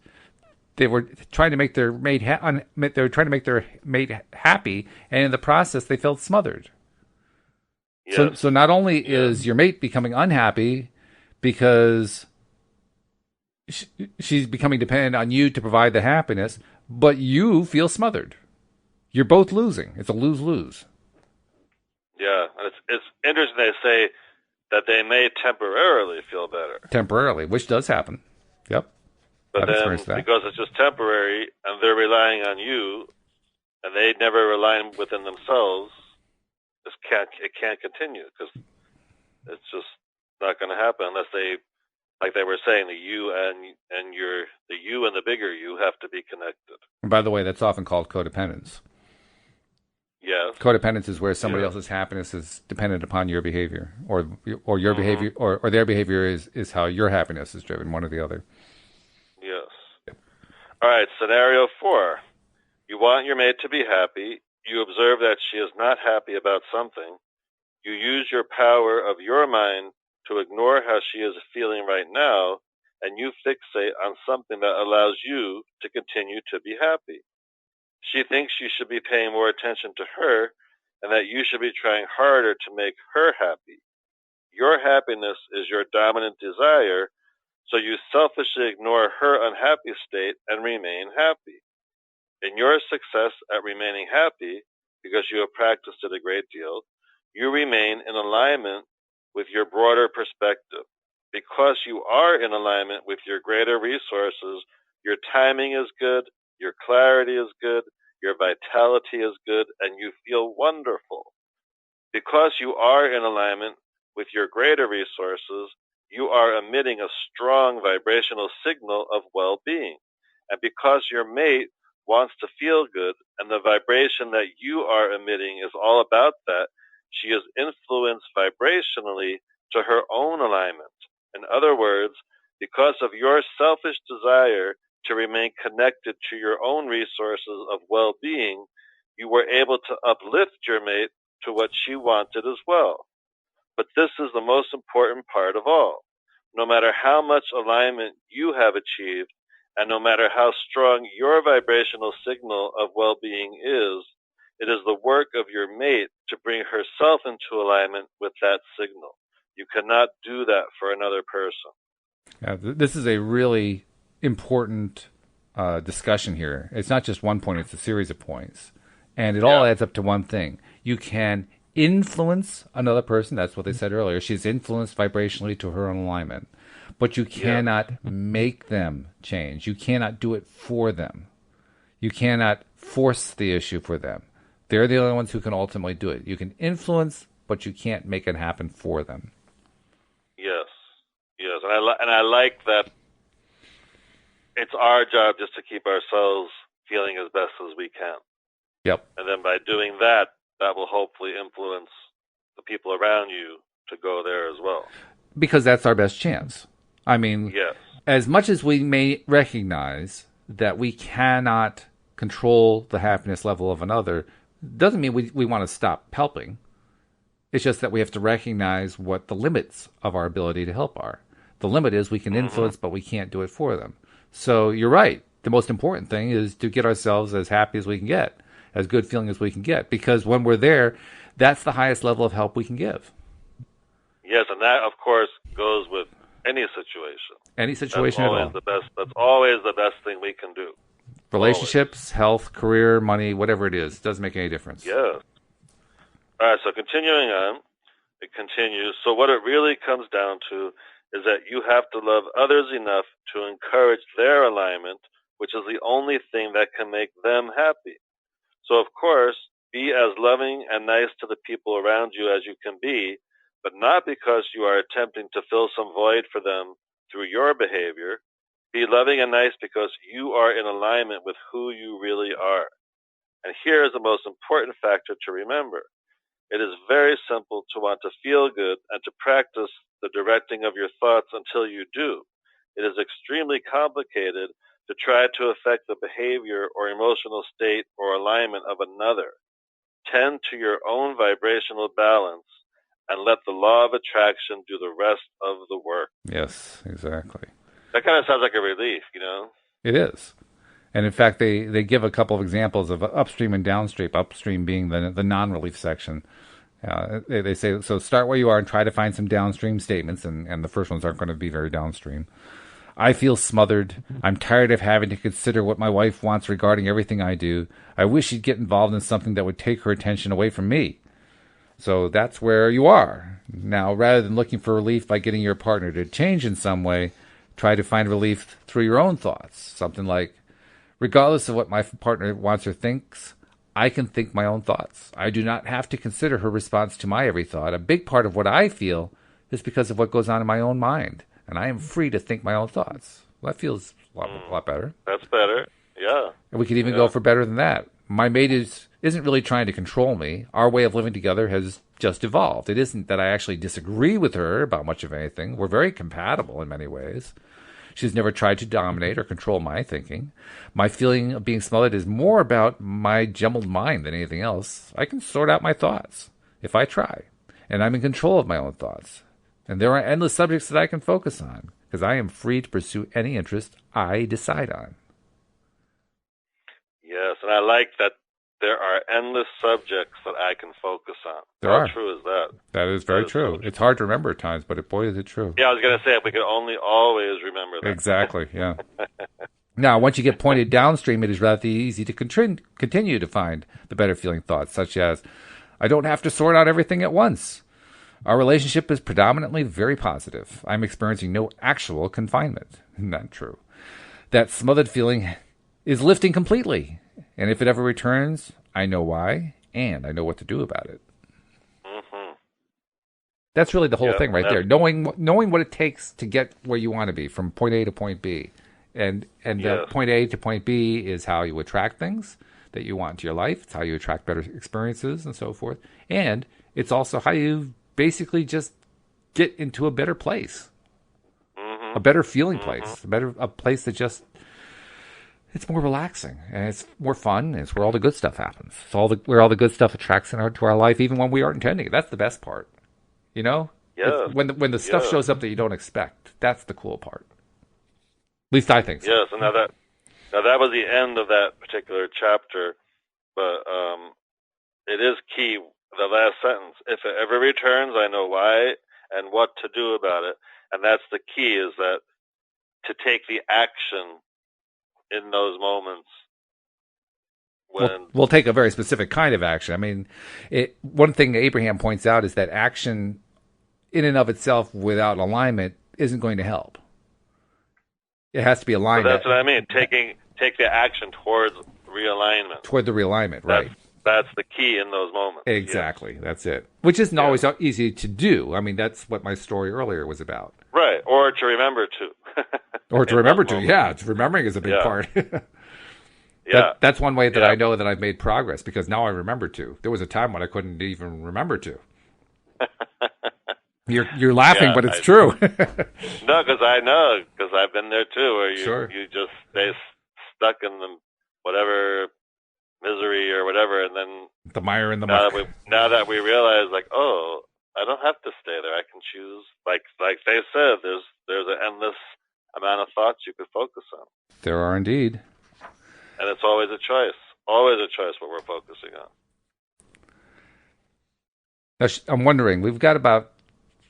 They were trying to make their mate they were trying to make their mate happy, and in the process, they felt smothered.
Yes.
So not only is your mate becoming unhappy because she's becoming dependent on you to provide the happiness, but you feel smothered. You're both losing. It's a lose-lose.
Yeah, it's interesting they say that they may temporarily feel better.
Temporarily, which does happen. Yep.
But then, because it's just temporary, and they're relying on you, and they never rely within themselves, it can't continue, because it's just not going to happen unless they, like they were saying, the you and the bigger you have to be connected.
And by the way, that's often called codependence.
Yes.
Codependence is where somebody else's happiness is dependent upon your behavior, or your behavior, or their behavior is how your happiness is driven, one or the other.
Yes. Yep. All right, scenario 4. You want your mate to be happy. You observe that she is not happy about something. You use your power of your mind to ignore how she is feeling right now, and you fixate on something that allows you to continue to be happy. She thinks you should be paying more attention to her, and that you should be trying harder to make her happy. Your happiness is your dominant desire, so you selfishly ignore her unhappy state and remain happy. In your success at remaining happy, because you have practiced it a great deal, you remain in alignment with your broader perspective. Because you are in alignment with your greater resources, your timing is good, your clarity is good, your vitality is good, and you feel wonderful. Because you are in alignment with your greater resources, you are emitting a strong vibrational signal of well-being. And because your mate wants to feel good, and the vibration that you are emitting is all about that, she is influenced vibrationally to her own alignment. In other words, because of your selfish desire to remain connected to your own resources of well-being, you were able to uplift your mate to what she wanted as well. But this is the most important part of all. no matter how much alignment you have achieved, and no matter how strong your vibrational signal of well-being is, it is the work of your mate to bring herself into alignment with that signal. You cannot do that for another person.
Yeah, this is a really important discussion here. It's not just one point, it's a series of points. And it all adds up to one thing. You can influence another person. That's what they said earlier. She's influenced vibrationally to her own alignment. But you cannot make them change. You cannot do it for them. You cannot force the issue for them. They're the only ones who can ultimately do it. You can influence, but you can't make it happen for them.
Yes. And I like that it's our job just to keep ourselves feeling as best as we can.
Yep.
And then by doing that, that will hopefully influence the people around you to go there as well.
Because that's our best chance. I mean,
yes.
As much as we may recognize that we cannot control the happiness level of another, doesn't mean we want to stop helping. It's just that we have to recognize what the limits of our ability to help are. The limit is we can influence, but we can't do it for them. So you're right. The most important thing is to get ourselves as happy as we can get, as good feeling as we can get, because when we're there, that's the highest level of help we can give.
Yes, and that, of course, goes with any situation.
Any situation at all.
That's always the best thing we can do.
Relationships, health, career, money, whatever it is, doesn't make any difference.
Yes. All right, so continuing on, it continues. So what it really comes down to is that you have to love others enough to encourage their alignment, which is the only thing that can make them happy. So, of course, be as loving and nice to the people around you as you can be, but not because you are attempting to fill some void for them through your behavior. Be loving and nice because you are in alignment with who you really are. And here is the most important factor to remember. It is very simple to want to feel good and to practice the directing of your thoughts until you do. It is extremely complicated to try to affect the behavior or emotional state or alignment of another. Tend to your own vibrational balance and let the law of attraction do the rest of the work.
Yes, exactly.
That kind of sounds like a relief, you know?
It is. And in fact, they give a couple of examples of upstream and downstream, upstream being the non-relief section. They say, so start where you are and try to find some downstream statements, and the first ones aren't going to be very downstream. I feel smothered. I'm tired of having to consider what my wife wants regarding everything I do. I wish she'd get involved in something that would take her attention away from me. So that's where you are. Now, rather than looking for relief by getting your partner to change in some way, try to find relief through your own thoughts. Something like, regardless of what my partner wants or thinks, I can think my own thoughts. I do not have to consider her response to my every thought. A big part of what I feel is because of what goes on in my own mind, and I am free to think my own thoughts. Well, that feels a lot better.
That's better, yeah.
And we could even go for better than that. My mate isn't really trying to control me. Our way of living together has just evolved. It isn't that I actually disagree with her about much of anything. We're very compatible in many ways. She's never tried to dominate or control my thinking. My feeling of being smothered is more about my jumbled mind than anything else. I can sort out my thoughts if I try, and I'm in control of my own thoughts. And there are endless subjects that I can focus on because I am free to pursue any interest I decide on.
Yes, and I like that there are endless subjects that I can focus on.
How
true is that?
That is very true. It's hard to remember at times, but boy, is it true.
Yeah, I was going to say, if we could only always remember that.
Exactly, yeah. Now, once you get pointed downstream, it is rather easy to continue to find the better feeling thoughts, such as, I don't have to sort out everything at once. Our relationship is predominantly very positive. I'm experiencing no actual confinement. Not true. That smothered feeling is lifting completely. And if it ever returns, I know why, and I know what to do about it. Mm-hmm. That's really the whole thing right there. Knowing what it takes to get where you want to be, from point A to point B. And point A to point B is how you attract things that you want into your life. It's how you attract better experiences and so forth. And it's also how you basically just get into a better place. Mm-hmm. A better feeling place. A place that just... It's more relaxing, and it's more fun, and it's where all the good stuff happens. It's where all the good stuff attracts into our life, even when we aren't intending it. That's the best part. You know?
Yes.
When the stuff shows up that you don't expect, that's the cool part. At least I think so.
Yes, and now that was the end of that particular chapter, but it is key. The last sentence: if it ever returns, I know why and what to do about it. And that's the key: is that to take the action in those moments.
We'll take a very specific kind of action. I mean, one thing Abraham points out is that action in and of itself without alignment isn't going to help. It has to be aligned.
So that's what I mean. Take the action towards realignment.
Toward the realignment, right.
That's the key in those moments.
Exactly. Yes. That's it. Which isn't always easy to do. I mean, that's what my story earlier was about.
Right. Or to remember to.
Or to remember to. Yeah. Remembering is a big part. That's one way that I know that I've made progress, because now I remember to. There was a time when I couldn't even remember to. You're laughing, but it's true.
No, because I know, because I've been there too, where you just stay stuck in the whatever misery or whatever, and then
the mire in the muck.
Now that we realize, like, oh, I don't have to stay there. I can choose. Like they said, there's an endless amount of thoughts you could focus on.
There are indeed,
and it's always a choice. Always a choice what we're focusing on.
Now, I'm wondering, we've got about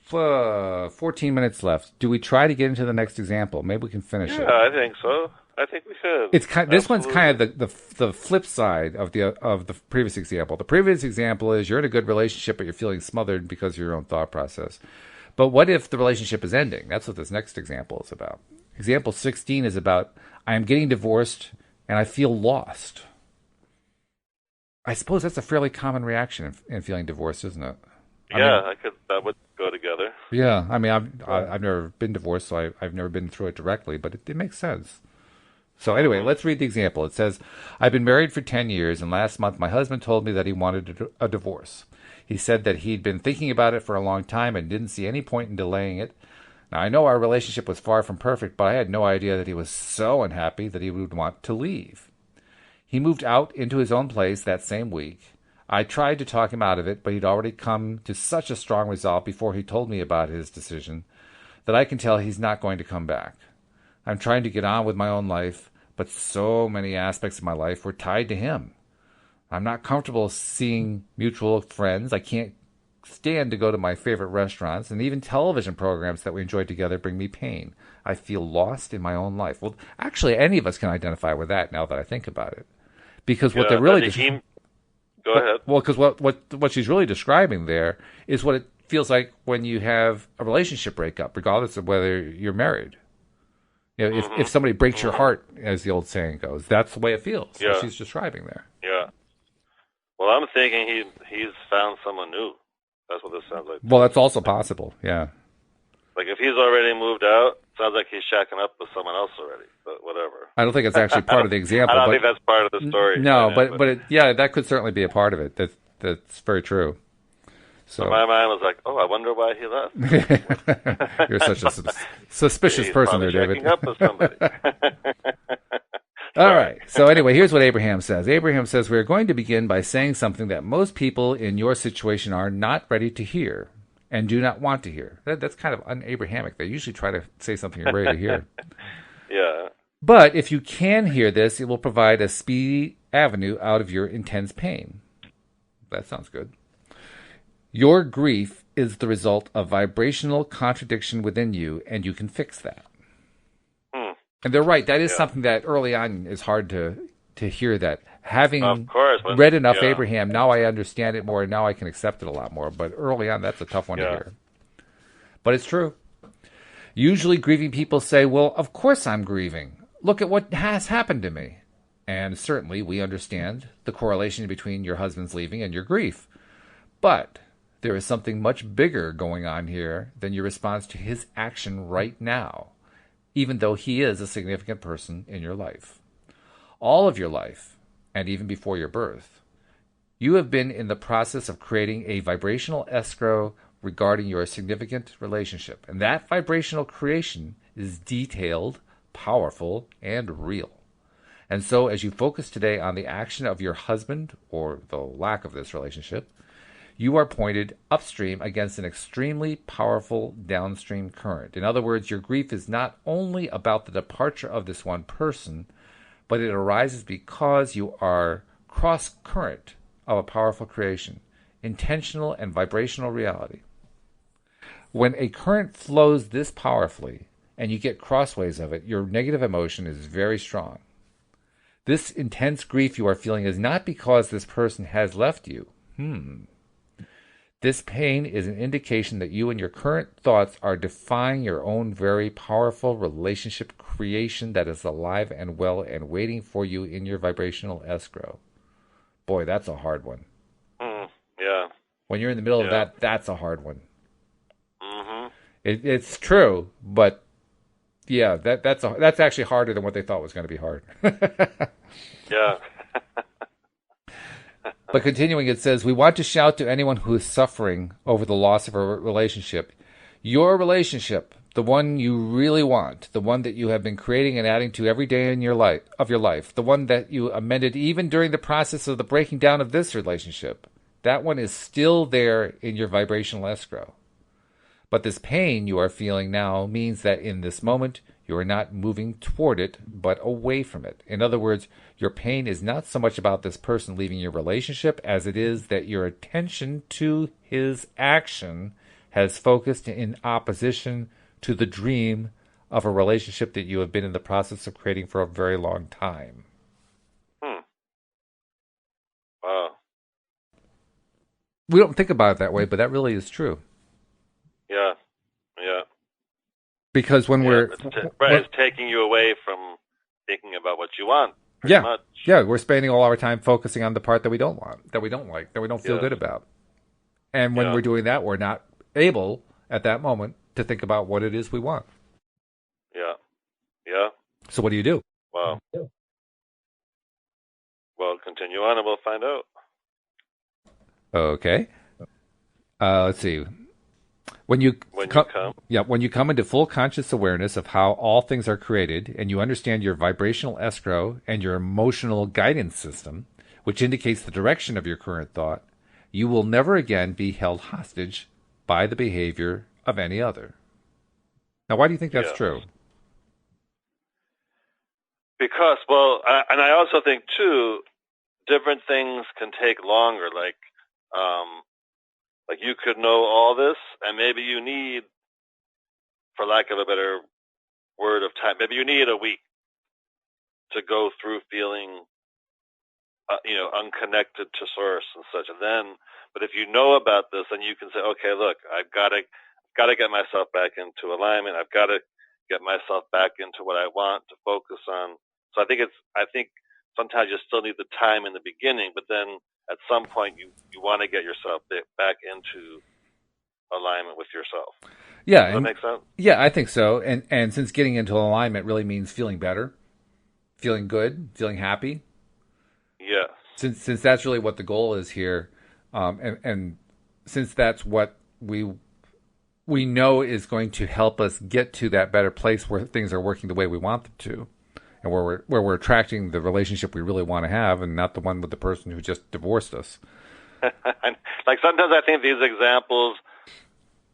14 minutes left. Do we try to get into the next example? Maybe we can finish it.
Yeah, I think so. I think we should.
This one's kind of the flip side of the previous example. The previous example is you're in a good relationship, but you're feeling smothered because of your own thought process. But what if the relationship is ending? That's what this next example is about. Example 16 is about, I am getting divorced and I feel lost. I suppose that's a fairly common reaction in feeling divorced, isn't it?
That would go together.
Yeah, I mean, I've never been divorced, so I've never been through it directly, but it makes sense. So anyway, let's read the example. It says, I've been married for 10 years, and last month my husband told me that he wanted a divorce. He said that he'd been thinking about it for a long time and didn't see any point in delaying it. Now, I know our relationship was far from perfect, but I had no idea that he was so unhappy that he would want to leave. He moved out into his own place that same week. I tried to talk him out of it, but he'd already come to such a strong resolve before he told me about his decision that I can tell he's not going to come back. I'm trying to get on with my own life, but so many aspects of my life were tied to him. I'm not comfortable seeing mutual friends. I can't stand to go to my favorite restaurants, and even television programs that we enjoy together bring me pain. I feel lost in my own life. Well, actually, any of us can identify with that now that I think about it. Because what they're really...
Go ahead.
Well, because what she's really describing there is what it feels like when you have a relationship breakup, regardless of whether you're married. You know, if somebody breaks your heart, as the old saying goes, that's the way it feels. Yeah. What she's describing there.
Yeah. Well, I'm thinking he's found someone new. That's what this sounds like.
Well, that's also possible. Yeah.
Like if he's already moved out, sounds like he's shacking up with someone else already. But whatever.
I don't think it's actually part of the example.
I don't think that's part of the story.
No, but that could certainly be a part of it. That's very true. So
my mind was like, oh, I wonder why he
left. You're such a suspicious person there, David.
Shacking up with somebody.
All right. So anyway, here's what Abraham says. Abraham says, we're going to begin by saying something that most people in your situation are not ready to hear and do not want to hear. That's kind of un-Abrahamic. They usually try to say something you're ready to hear.
Yeah.
But if you can hear this, it will provide a speedy avenue out of your intense pain. That sounds good. Your grief is the result of vibrational contradiction within you, and you can fix that. And they're right. That is something that early on is hard to hear that. Having read enough Abraham, now I understand it more, and now I can accept it a lot more. But early on, that's a tough one to hear. But it's true. Usually grieving people say, well, of course I'm grieving. Look at what has happened to me. And certainly we understand the correlation between your husband's leaving and your grief. But there is something much bigger going on here than your response to his action right now, even though he is a significant person in your life. All of your life, and even before your birth, you have been in the process of creating a vibrational escrow regarding your significant relationship. And that vibrational creation is detailed, powerful, and real. And so as you focus today on the action of your husband, or the lack of this relationship, you are pointed upstream against an extremely powerful downstream current. In other words, your grief is not only about the departure of this one person, but it arises because you are cross-current of a powerful creation, intentional and vibrational reality. When a current flows this powerfully and you get crossways of it, your negative emotion is very strong. This intense grief you are feeling is not because this person has left you. This pain is an indication that you and your current thoughts are defying your own very powerful relationship creation that is alive and well and waiting for you in your vibrational escrow. Boy, that's a hard one.
Yeah.
When you're in the middle of that, that's a hard one. It's true, but yeah, that's actually harder than what they thought was going to be hard.
Yeah.
But continuing, it says, we want to shout to anyone who is suffering over the loss of a relationship. Your relationship, the one you really want, the one that you have been creating and adding to every day in your life, the one that you amended even during the process of the breaking down of this relationship, that one is still there in your vibrational escrow. But this pain you are feeling now means that in this moment, you are not moving toward it, but away from it. In other words, your pain is not so much about this person leaving your relationship as it is that your attention to his action has focused in opposition to the dream of a relationship that you have been in the process of creating for a very long time.
Wow.
We don't think about it that way, but that really is true.
Yeah.
Because when
it's taking you away from thinking about what you want. Much.
Yeah, we're spending all our time focusing on the part that we don't want, that we don't like, that we don't feel good about. And when we're doing that, we're not able at that moment to think about what it is we want.
Yeah.
So what do you do?
Wow. Well, continue on and we'll find out.
Okay. Let's see. When you come into full conscious awareness of how all things are created, and you understand your vibrational escrow and your emotional guidance system, which indicates the direction of your current thought, you will never again be held hostage by the behavior of any other. Now, why do you think that's true?
Because, and I also think too, different things can take longer. Like you could know all this, and maybe you need, for lack of a better word of time, maybe you need a week to go through feeling, unconnected to source and such. And then, but if you know about this, then you can say, okay, look, I've got to get myself back into alignment. I've got to get myself back into what I want to focus on. So I think sometimes you still need the time in the beginning, but then at some point you want to get yourself back into alignment with yourself.
Yeah.
Does that make sense?
Yeah, I think so. And since getting into alignment really means feeling better, feeling good, feeling happy.
Yes.
Since that's really what the goal is here, and since that's what we know is going to help us get to that better place where things are working the way we want them to, and where we're attracting the relationship we really want to have, and not the one with the person who just divorced us.
Like sometimes I think these examples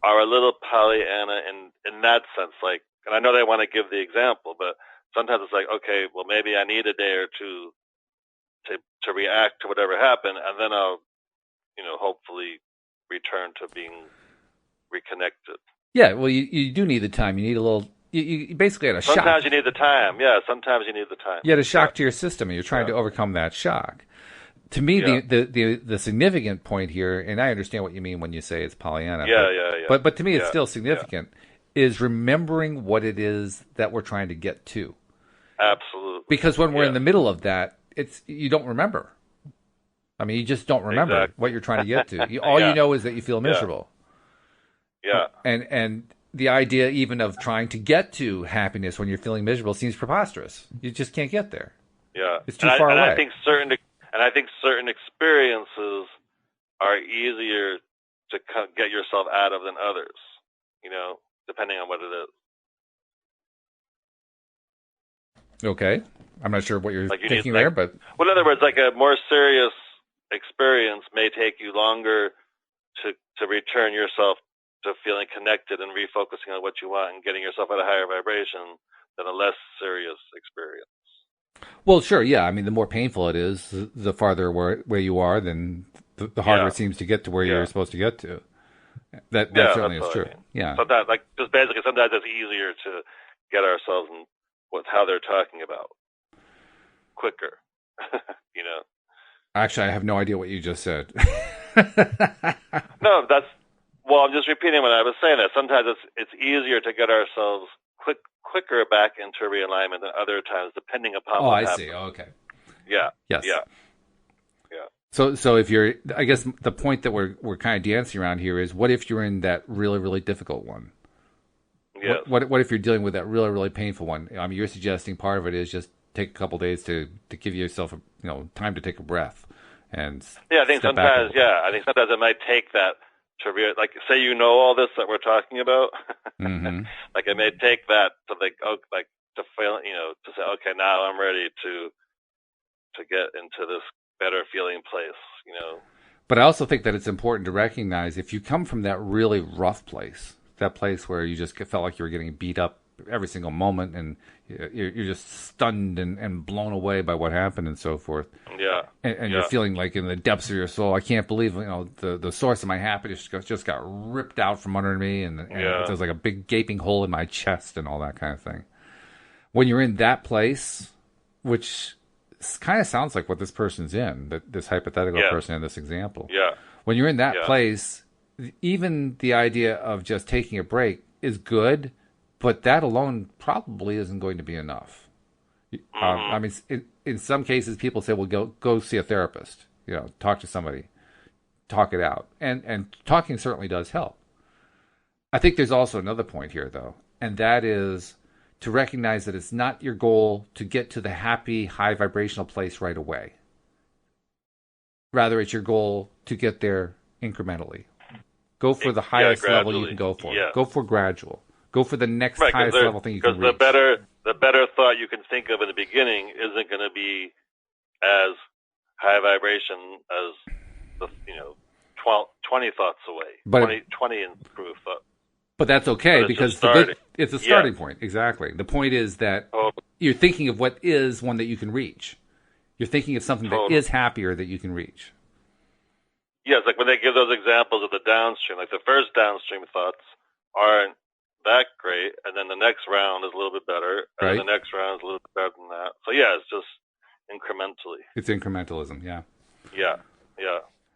are a little Pollyanna in that sense. Like, and I know they want to give the example, but sometimes it's like, okay, well maybe I need a day or two to react to whatever happened, and then I'll, hopefully return to being reconnected.
Yeah, well, you do need the time. You need a little. You basically had a shock.
Sometimes you need the time. Yeah, sometimes you need the time.
You had a shock to your system, and you're trying to overcome that shock. To me, the significant point here, and I understand what you mean when you say it's Pollyanna.
Yeah.
But to me, it's still significant. Is remembering what it is that we're trying to get to.
Absolutely.
Because when we're in the middle of that, you don't remember. I mean, you just don't remember what you're trying to get to. All you know is that you feel miserable.
Yeah.
And the idea even of trying to get to happiness when you're feeling miserable seems preposterous. You just can't get there.
Yeah.
It's too far away.
I think certain experiences are easier to get yourself out of than others, depending on what it is.
Okay. I'm not sure what you're thinking there, but...
Well, in other words, like a more serious experience may take you longer to return yourself to feeling connected and refocusing on what you want and getting yourself at a higher vibration than a less serious experience.
Well, sure, yeah. I mean, the more painful it is, the farther where you are, then the harder it seems to get to where you're supposed to get to. That certainly is true. I mean. Yeah.
Sometimes, just basically, sometimes it's easier to get ourselves in with how they're talking about quicker.
Actually, I have no idea what you just said.
No, I'm just repeating what I was saying. That sometimes it's easier to get ourselves quicker back into realignment than other times, depending upon what happens.
See. Oh, okay.
Yeah.
Yes.
Yeah.
So if you're, I guess the point that we're kind of dancing around here is, what if you're in that really, really difficult one?
Yes.
What if you're dealing with that really, really painful one? I mean, you're suggesting part of it is just take a couple days to give yourself time to take a breath and
I think sometimes it might take that to say all this that we're talking about.
Mm-hmm.
Like it may take that to to feel to say, okay, now I'm ready to get into this better feeling place.
But I also think that it's important to recognize if you come from that really rough place, that place where you just felt like you were getting beat up every single moment and you're just stunned and blown away by what happened and so forth.
Yeah.
And you're feeling like in the depths of your soul, I can't believe the source of my happiness just got ripped out from under me and there's like a big gaping hole in my chest and all that kind of thing. When you're in that place, which kind of sounds like what this person's in, this hypothetical person in this example.
Yeah.
When you're in that place, even the idea of just taking a break is good, but that alone probably isn't going to be enough. I mean, in some cases, people say, well, go see a therapist, talk to somebody, talk it out. And talking certainly does help. I think there's also another point here, though, and that is to recognize that it's not your goal to get to the happy, high vibrational place right away. Rather, it's your goal to get there incrementally. Go for the highest level you can go for. Yeah. Go for gradual. Go for the next highest level thing you can reach.
Because the better thought you can think of in the beginning isn't going to be as high vibration as the 20 thoughts away. 20 improved thoughts.
But that's okay because it's a starting point. Exactly. The point is that you're thinking of what is one that you can reach. You're thinking of something that is happier that you can reach.
Yes, like when they give those examples of the downstream, like the first downstream thoughts aren't that great, and then the next round is a little bit better, and then the next round is a little bit better than that. So it's just incrementally.
It's incrementalism, yeah.
Yeah.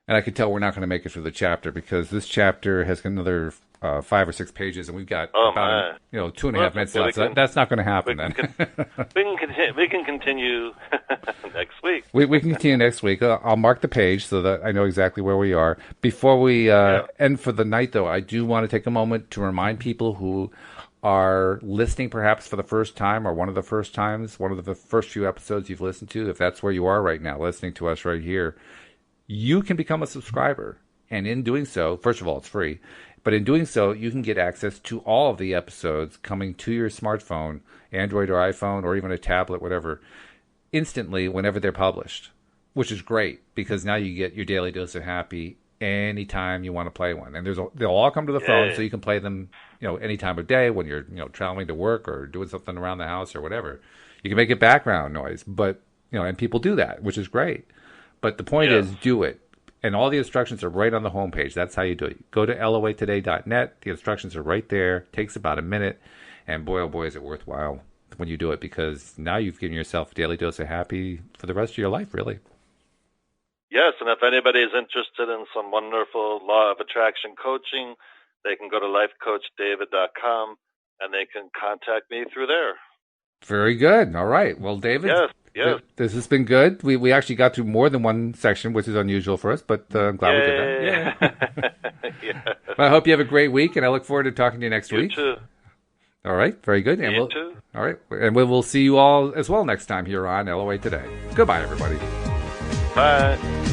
And I could tell we're not going to make it through the chapter because this chapter has another 5 or 6 pages, and we've got about 2.5 minutes left. So that's not going to happen then.
We can continue next week.
We can continue next week. I'll mark the page so that I know exactly where we are. Before we end for the night, though, I do want to take a moment to remind people who are listening perhaps for the first time or one of the first times, one of the first few episodes you've listened to, if that's where you are right now, listening to us right here, you can become a subscriber. And in doing so, first of all, it's free. But in doing so, you can get access to all of the episodes coming to your smartphone, Android or iPhone, or even a tablet, whatever, instantly whenever they're published, which is great because now you get your daily dose of happy anytime you want to play one. And they'll all come to the phone, so you can play them, any time of day when you're, traveling to work or doing something around the house or whatever. You can make it background noise, but, and people do that, which is great. But the point is, do it. And all the instructions are right on the homepage. That's how you do it. Go to loatoday.net. The instructions are right there. It takes about a minute. And boy, oh boy, is it worthwhile when you do it because now you've given yourself a daily dose of happy for the rest of your life, really.
Yes, and if anybody is interested in some wonderful law of attraction coaching, they can go to lifecoachdavid.com and they can contact me through there.
Very good. All right. Well, David, this has been good. We actually got through more than one section, which is unusual for us, but I'm glad we did that. Yeah. Well, I hope you have a great week, and I look forward to talking to you next week.
You too.
All right. Very good. And
you too.
All right. And we'll see you all as well next time here on LOA Today. Goodbye, everybody.
Bye.